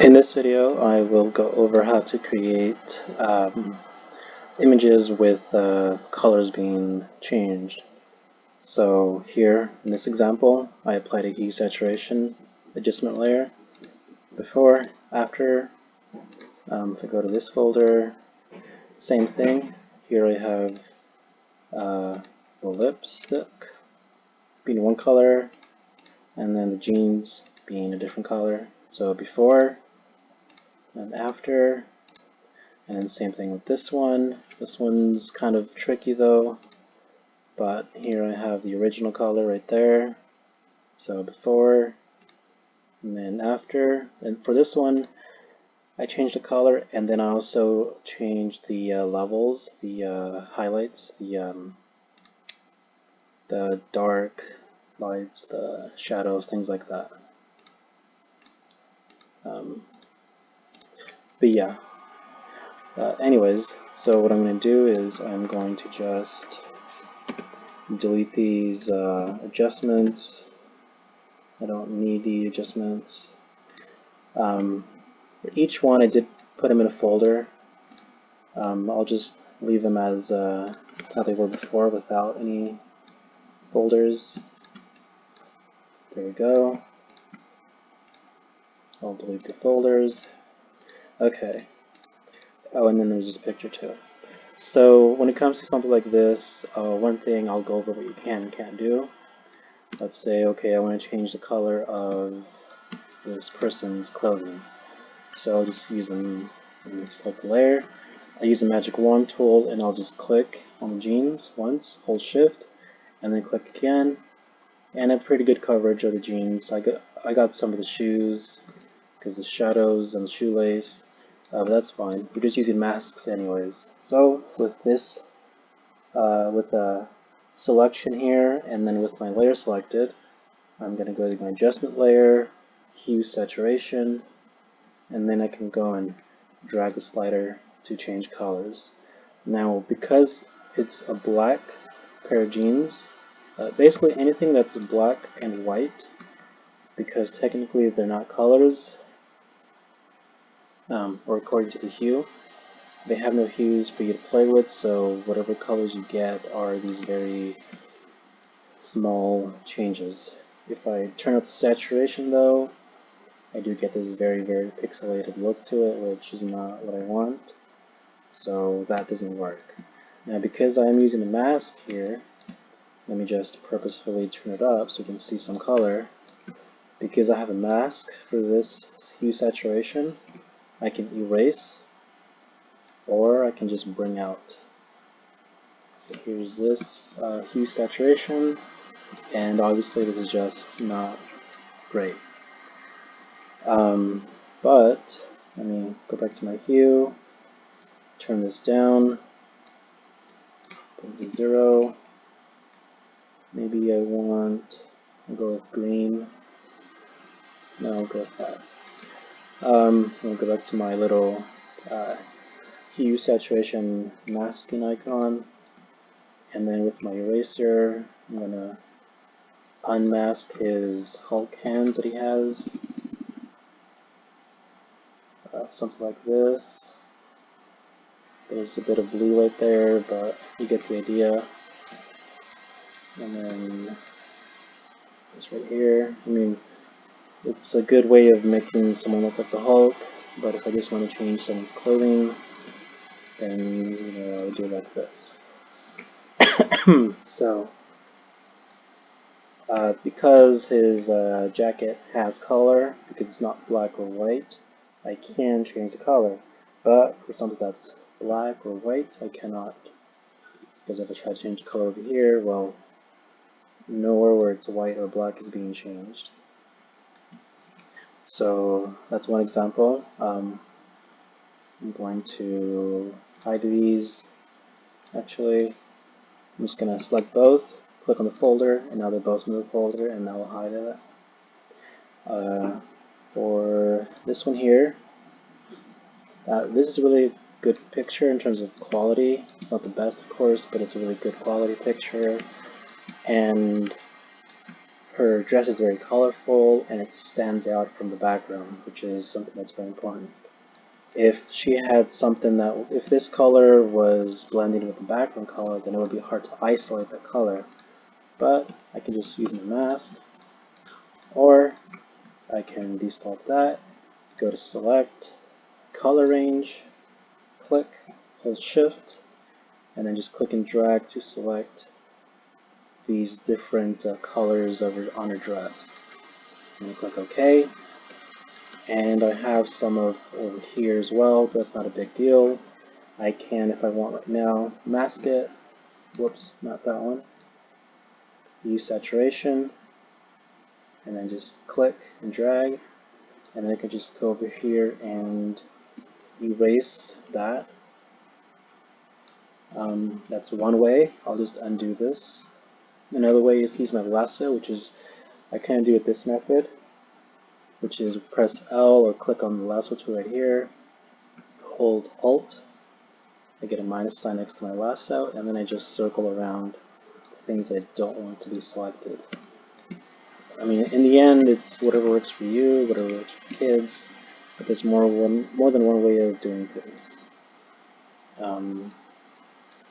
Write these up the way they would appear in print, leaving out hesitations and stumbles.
In this video, I will go over how to create images with colors being changed. So here, in this example, I applied a hue saturation adjustment layer. Before, after, if I go to this folder, same thing. Here I have the lipstick being one color, and then the jeans being a different color. So before and after. And then same thing with this one. This one's kind of tricky though, but here I have the original color right there. So before and then after. And for this one, I changed the color, and then I also changed the levels, the highlights, the dark lights, the shadows, things like that. But yeah. Anyways, so what I'm going to do is I'm going to just delete these adjustments. I don't need the adjustments. For each one, I did put them in a folder. I'll just leave them as how they were before without any folders. There we go. I'll delete the folders. Okay. Oh, and then there's this picture too. So when it comes to something like this, one thing I'll go over what you can and can't do. Let's say, okay, I want to change the color of this person's clothing. So I'll just use them and select the layer. I use the magic wand tool, and I'll just click on the jeans once, hold shift, and then click again. And a pretty good coverage of the jeans. I got some of the shoes because the shadows and the shoelace. But that's fine. We're just using masks anyways. So with this, with the selection here, and then with my layer selected, I'm going to go to my adjustment layer, hue saturation, and then I can go and drag the slider to change colors. Now, because it's a black pair of jeans, basically anything that's black and white, because technically they're not colors, or according to the hue, they have no hues for you to play with, so whatever colors you get are these very small changes. If I turn up the saturation though, I do get this very pixelated look to it, which is not what I want, so that doesn't work. Now because I am using a mask here, let me just purposefully turn it up so you can see some color. Because I have a mask for this hue saturation, I can erase, or I can just bring out. So here's this hue saturation, and obviously this is just not great. But let me go back to my hue, turn this down, put it to 0. Maybe I want, I'll go with green. No, I'll go with that. I'll go back to my little hue saturation masking icon, and then with my eraser, I'm going to unmask his Hulk hands that he has. Something like this. There's a bit of blue right there, but you get the idea. And then this right here. I mean, it's a good way of making someone look like the Hulk, but if I just want to change someone's clothing, then I would do like this. So, because his jacket has color, because it's not black or white, I can change the color. But for something that's black or white, I cannot. Because if I try to change the color over here, well, nowhere where it's white or black is being changed. So that's one example. I'm going to hide these. Actually, I'm just going to select both, click on the folder, and now they're both in the folder, and that will hide it. For this one here, this is a really good picture in terms of quality. It's not the best, of course, but it's a really good quality picture. And her dress is very colorful and it stands out from the background, which is something that's very important. If she had something that, if this color was blending with the background color, then it would be hard to isolate the color. But I can just use my mask, or I can deselect that, go to select, color range, click, hold shift, and then just click and drag to select these different colors on her dress. I'm going to click OK, and I have some of over here as well, but that's not a big deal. I can, if I want right now, mask it. Whoops, not that one. Use saturation, and then just click and drag, and then I can just go over here and erase that. That's one way. I'll just undo this. Another way is to use my lasso, which is, I can do it this method, which is press L or click on the lasso tool right here, hold Alt, I get a minus sign next to my lasso, and then I just circle around things I don't want to be selected. I mean, in the end, it's whatever works for you, whatever works for kids, but there's more than one way of doing things.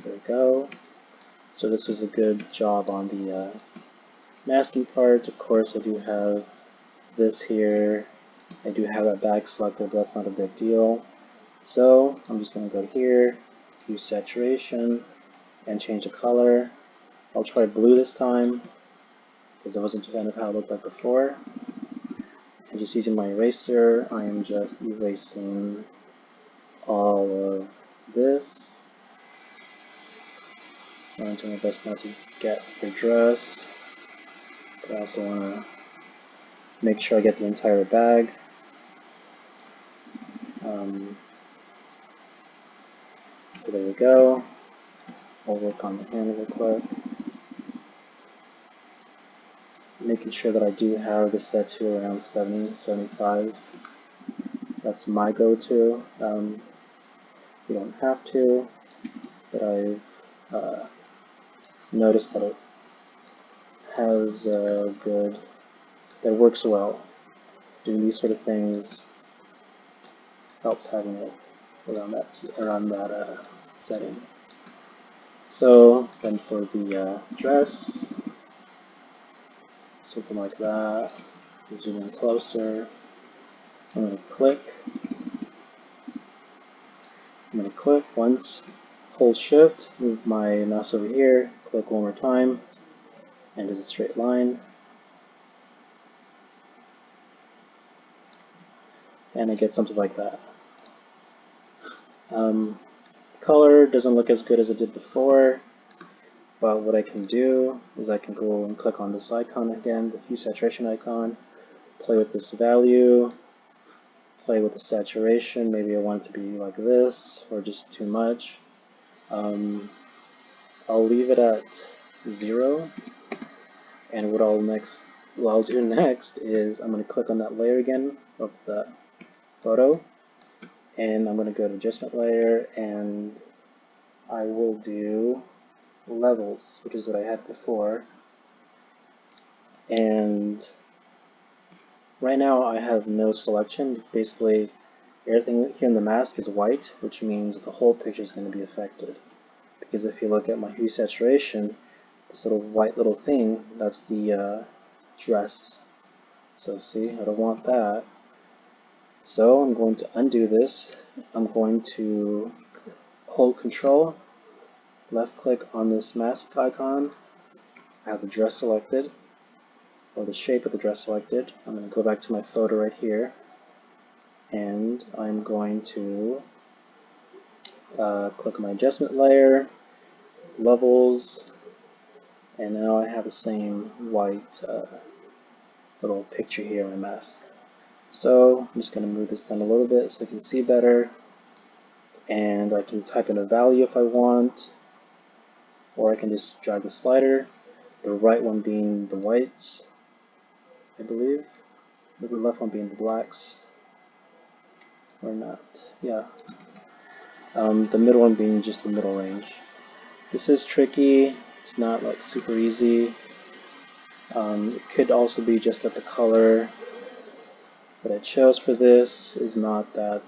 There we go. So this is a good job on the masking part. Of course, I do have this here. I do have that bag selected, but that's not a big deal. So I'm just going to go here, use saturation, and change the color. I'll try blue this time, because I wasn't a fan of how it looked like before. And just using my eraser, I am just erasing all of this. I'm doing my best not to get the dress, but I also want to make sure I get the entire bag. So there we go. I'll work on the hand real quick. Making sure that I do have this set to around 70, 75. That's my go-to. You don't have to, but I've noticed that it has that works well. Doing these sort of things helps having it around that setting. So then for the dress, something like that. Zoom in closer. I'm going to click once, hold shift, move my mouse over here, click one more time, and just a straight line. And I get something like that. Color doesn't look as good as it did before, but what I can do is I can go and click on this icon again, the hue saturation icon, play with this value, play with the saturation. Maybe I want it to be like this, or just too much. I'll leave it at 0, and what I'll do next is I'm going to click on that layer again of the photo, and I'm going to go to adjustment layer, and I will do levels, which is what I had before. And right now I have no selection. Basically everything here in the mask is white, which means that the whole picture is going to be affected. Because if you look at my hue saturation, this little white little thing, that's the dress. So see, I don't want that. So I'm going to undo this. I'm going to hold Control, left click on this mask icon. I have the dress selected, or the shape of the dress selected. I'm going to go back to my photo right here, and I'm going to click on my adjustment layer, levels, and now I have the same white little picture here in my mask. So I'm just going to move this down a little bit so you can see better, and I can type in a value if I want, or I can just drag the slider, the right one being the whites, I believe, the left one being the blacks, or not, yeah, the middle one being just the middle range. This is tricky, it's not like super easy. It could also be just that the color that I chose for this is not that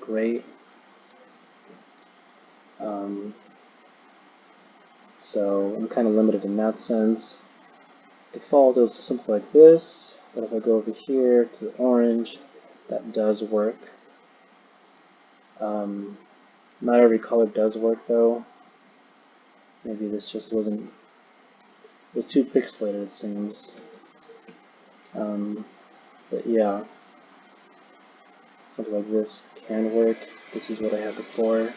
great. So I'm kind of limited in that sense. Default is something like this, but if I go over here to the orange, that does work. Not every color does work though. Maybe this just wasn't, it was too pixelated it seems. But yeah, something like this can work. This is what I had before.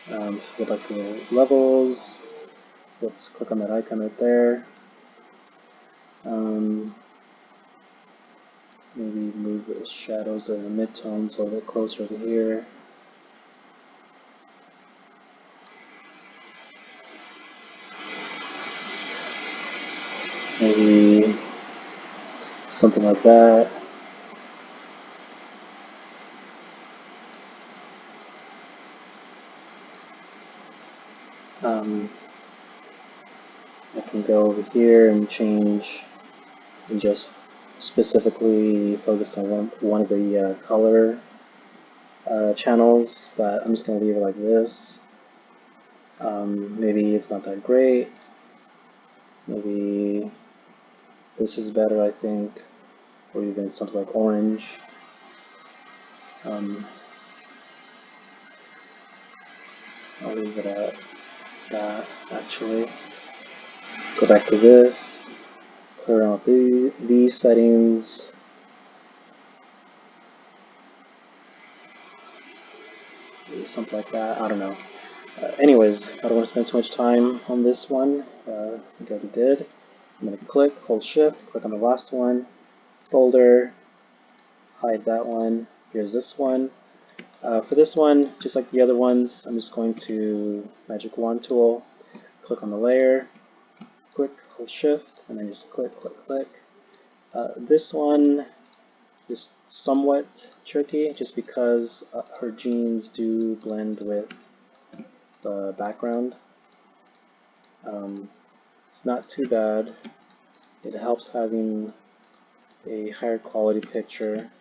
Go back to the levels. Let's click on that icon right there. Maybe move the shadows or the midtones a little bit closer to here. Maybe something like that. I can go over here and change and just specifically focus on one of the color channels, but I'm just going to leave it like this. Maybe it's not that great. Maybe this is better, I think, or even something like orange. I'll leave it at that, actually. Go back to this, play around with these settings. Maybe something like that, I don't know. Anyways, I don't want to spend too much time on this one. I think I already did. I'm going to click, hold shift, click on the last one, folder, hide that one. Here's this one. For this one, just like the other ones, I'm just going to Magic Wand tool, click on the layer, click, hold shift, and then just click, click, click. This one is somewhat tricky just because her jeans do blend with the background. It's not too bad. It helps having a higher quality picture.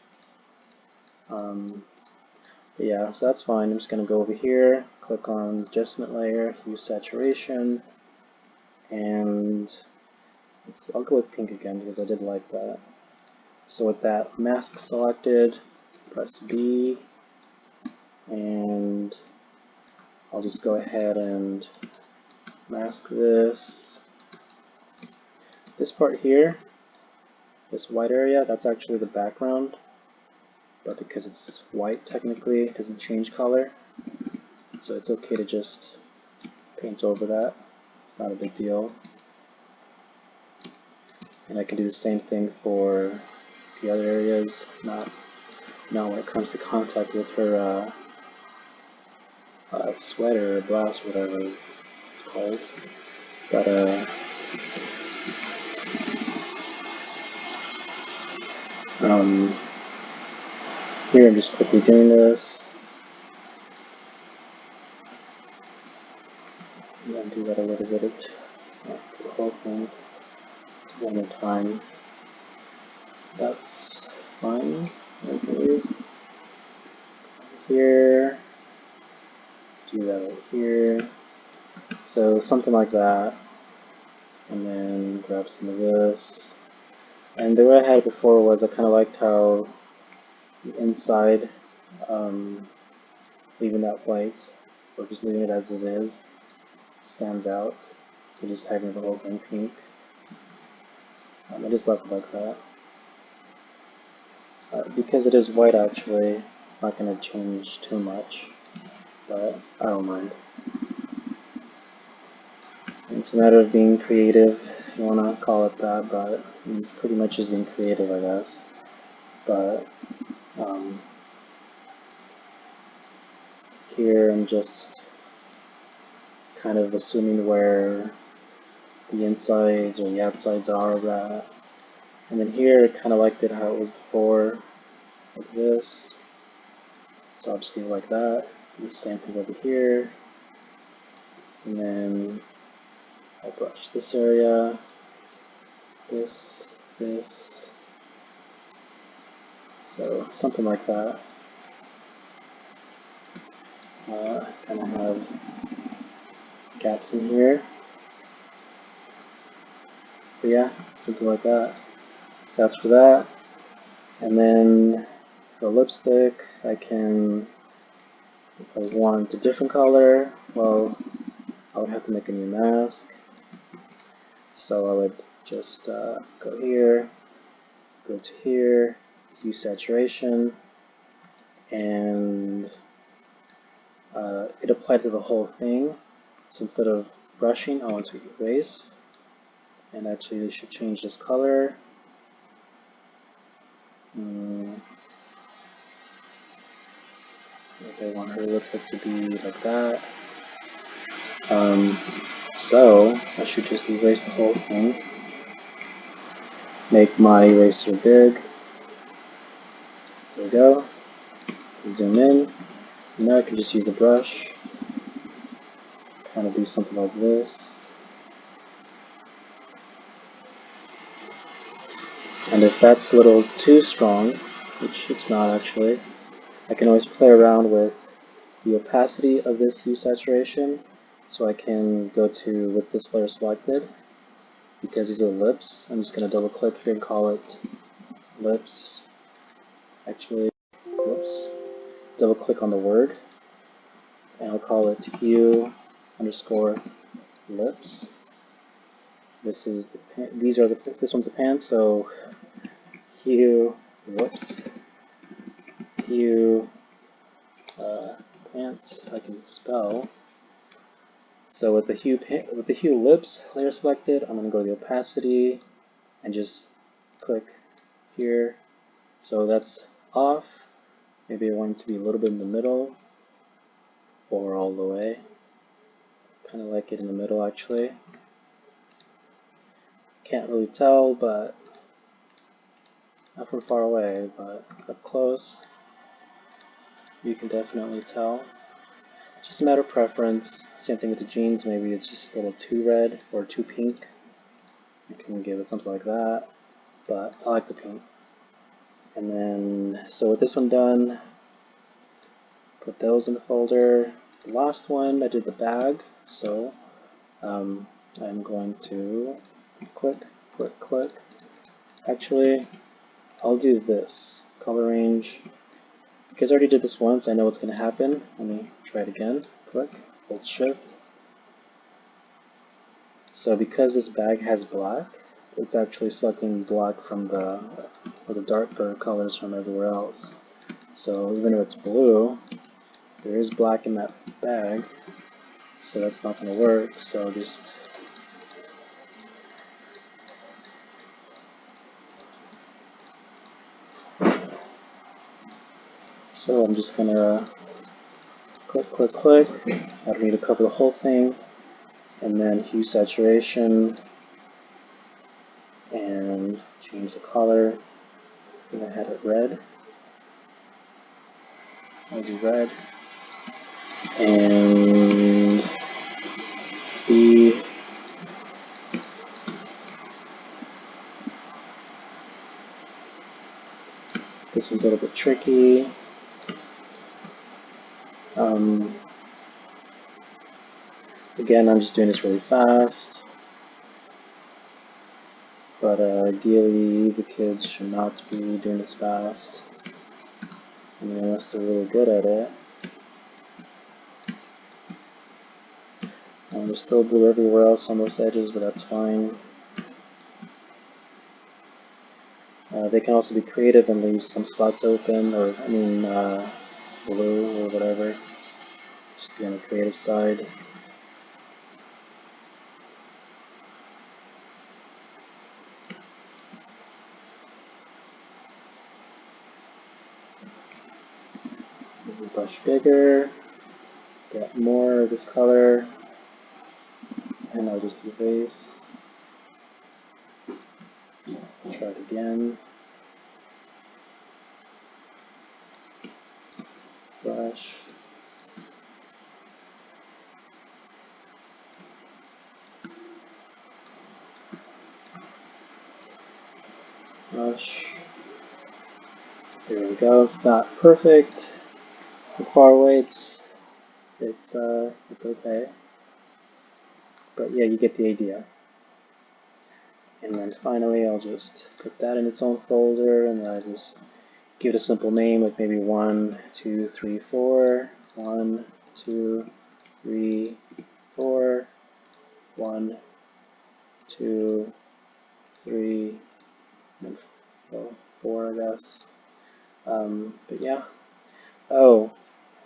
Yeah, so that's fine. I'm just going to go over here, click on adjustment layer, hue saturation, and I'll go with pink again because I did like that. So with that mask selected, press B, and I'll just go ahead and mask this. This part here, this white area, that's actually the background, but because it's white technically, it doesn't change color, so it's okay to just paint over that. It's not a big deal. And I can do the same thing for the other areas, not when it comes to contact with her sweater or blouse, whatever it's called. But here I'm just quickly doing this. I'm going to do that a little bit, the whole thing one more time. That's fine, I believe. Here, do that over here. So something like that. And then grab some of this. And the way I had it before was I kind of liked how the inside, leaving that white, or just leaving it as it is, stands out. So just having the whole thing pink. I just left it like that. Because it is white actually, it's not going to change too much, but I don't mind. It's a matter of being creative, if you want to call it that, but pretty much is being creative, I guess. But here I'm just kind of assuming where the insides or the outsides are of that. And then here, I kind of liked it how it was before, like this. So I'll just leave it like that. Do the same thing over here. And then I'll brush this area. this, this. So something like that. Kind of have gaps in here. But yeah, something like that. So that's for that. And then for lipstick, I can, if I want a different color, well, I would have to make a new mask. So I would just go here, go to here, hue saturation, and it applied to the whole thing. So instead of brushing, I want to erase. And actually, we should change this color. I want her lipstick to be like that. So I should just erase the whole thing. Make my eraser big. There we go. Zoom in. Now I can just use a brush. Kind of do something like this. And if that's a little too strong, which it's not actually, I can always play around with the opacity of this hue saturation. So I can go to, with this layer selected, because these are lips, I'm just going to double click here and call it lips. Actually, whoops. Double click on the word, and I'll call it hue underscore lips. This is the these are the this one's the pants, so hue whoops hue pants. I can spell. So with the hue lips layer selected, I'm gonna go to the opacity and just click here. So that's off. Maybe I want it to be a little bit in the middle or all the way. Kind of like it in the middle actually. Can't really tell, but not from far away, but up close you can definitely tell. It's just a matter of preference. Same thing with the jeans, maybe it's just a little too red or too pink. You can give it something like that, but I like the pink. And then, so with this one done, put those in the folder. The last one, I did the bag, so I'm going to click, click, click. Actually, I'll do this, color range. Because I already did this once, I know what's going to happen. Let me try it again. Click, hold shift. So because this bag has black, it's actually selecting black from the darker colors from everywhere else. So even if it's blue, there is black in that bag, so that's not going to work. So just I'm just gonna click, click, click. I don't need to cover the whole thing, and then hue saturation, and change the color. I'm gonna have it red. I'll do red, and this one's a little bit tricky. Again, I'm just doing this really fast, but ideally the kids should not be doing this fast. I mean, unless they're really good at it. There's still blue everywhere else on those edges, but that's fine. They can also be creative and leave some spots open, or I mean blue or whatever. Just be on the creative side. Brush bigger, get more of this color, and I'll just erase. Try it again. Brush. brush. There we go. It's not perfect. From far away, it's okay. But yeah, you get the idea. And then finally, I'll just put that in its own folder, and then I just give it a simple name, like maybe 1, 2, 3, 4. 1, 2, 3, 4. 1, 2, 3, and 4, I guess. But yeah. Oh,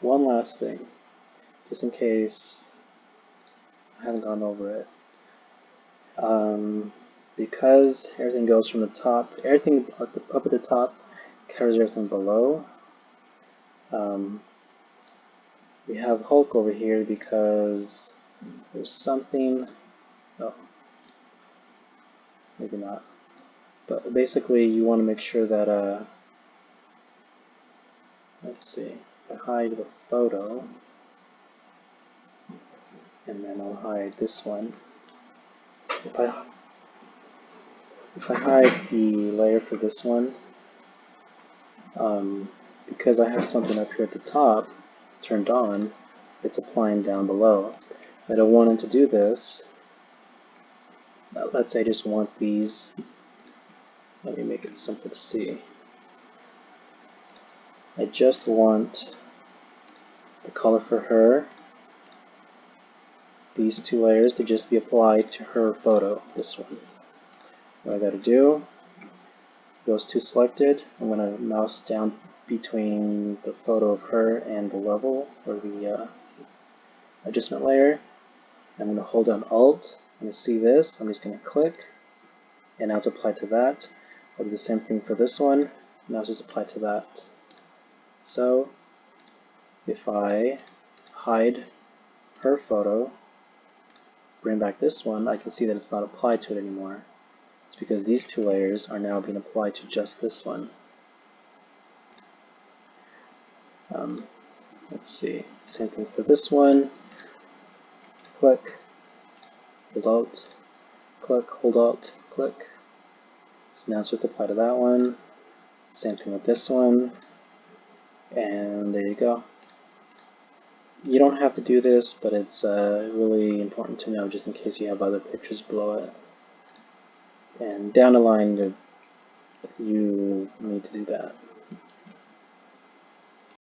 one last thing, just in case I haven't gone over it. Because everything goes from the top, everything up at the top covers everything below. We have Hulk over here because there's something. Oh, maybe not. But basically, you want to make sure that let's see. I hide the photo, and then I'll hide this one. If I hide the layer for this one, because I have something up here at the top turned on, it's applying down below. I don't want it to do this. Let's say I just want these. Let me make it simple to see. I just want the color for her, these two layers, to just be applied to her photo, this one. What I gotta do, those two selected, I'm gonna mouse down between the photo of her and the level, or the adjustment layer. I'm gonna hold down Alt, I'm gonna see this, I'm just gonna click, and now it's applied to that. I'll do the same thing for this one, now it's just applied to that. So, if I hide her photo, bring back this one, I can see that it's not applied to it anymore. It's because these two layers are now being applied to just this one. Let's see, same thing for this one. Click, hold Alt, click, hold Alt, click. So now it's just applied to that one. Same thing with this one. And there you go. You don't have to do this, but it's really important to know just in case you have other pictures below it. And down the line, you need to do that.